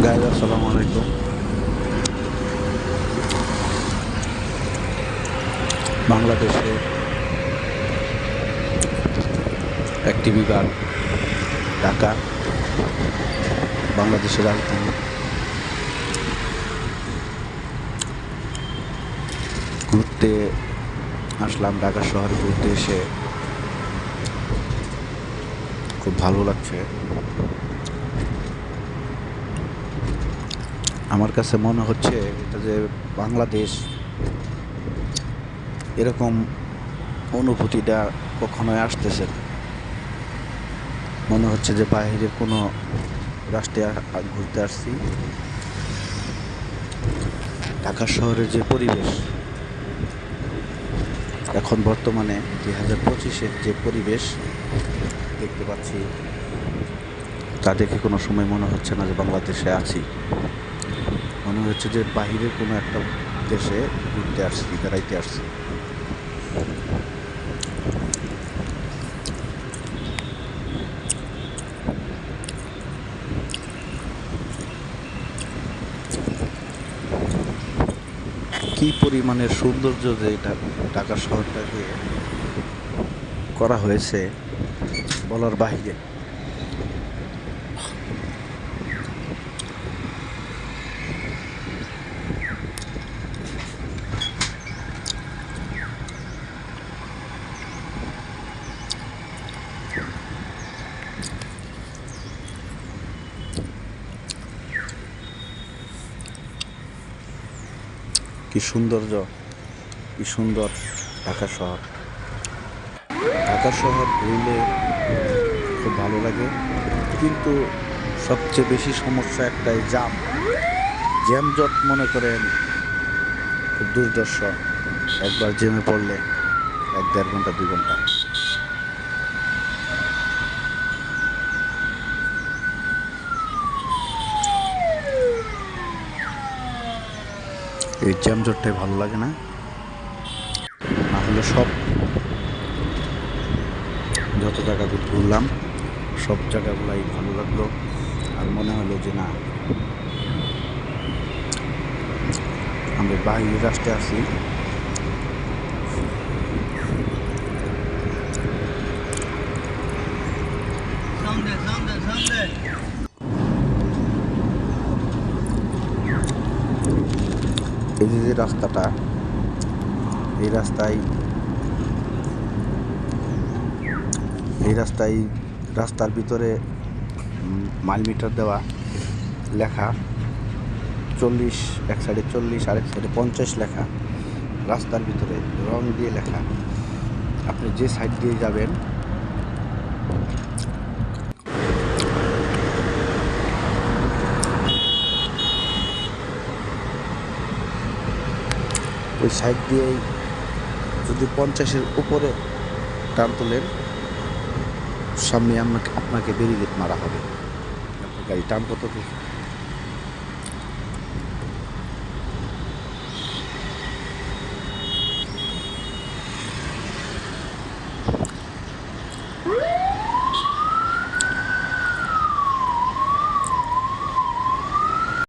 Guys আসসালামু আলাইকুম। বাংলাদেশের একটি বিভাগ ঢাকা, বাংলাদেশের রাজধানী। ঘুরতে আসলাম, ঢাকা শহরে ঘুরতে এসে খুব ভালো লাগছে। আমার কাছে মনে হচ্ছে এটা যে বাংলাদেশ, এরকম অনুভূতিটা কখনোই আসতেছে না। মনে হচ্ছে যে বাইরের কোনো রাষ্ট্রে ঘুরতে আসছি। ঢাকা শহরের যে পরিবেশ এখন বর্তমানে 2025-এর যে পরিবেশ দেখতে পাচ্ছি, তা দেখে কোনো সময় মনে হচ্ছে না যে বাংলাদেশে আছি। মনে হচ্ছে যে বাহিরের কোনো একটা দেশে ঘুরতে আসছি, বেড়াইতে আসছি। কি পরিমাণের সৌন্দর্য যে এটা ঢাকা শহরটাকে করা হয়েছে বলার বাহিরে। কি সৌন্দর্য, কি সুন্দর ঢাকা শহর। ঢাকা শহর ঘুরলে খুব ভালো লাগে, কিন্তু সবচেয়ে বেশি সমস্যা একটাই, জ্যামজট মনে করেন খুব দুর্দর্শ। একবার জ্যামে পড়লে 1-1.5 ঘন্টা 2 ঘন্টা। এই জ্যামজটটাই ভালো লাগে না। না হলে যত জায়গা ঘুরলাম সব জায়গাগুলাই ভালো লাগলো। আর মনে হলো যে না, আমরা বাইরের রাষ্ট্রে আছি। এই যে রাস্তাটা, এই রাস্তায় রাস্তার ভিতরে মাইল মিটার দেওয়া লেখা, 40, এক সাইডে 40, আরেক সাইডে 50 লেখা। রাস্তার ভিতরে রং দিয়ে লেখা, আপনি যে সাইড দিয়ে যাবেন ওই সাইড দিয়েই যদি 50-এর উপরে টান তোলেন, সামনে আপনাকে ব্যারিকেড মারা হবে। আপনার গাড়ি টান কত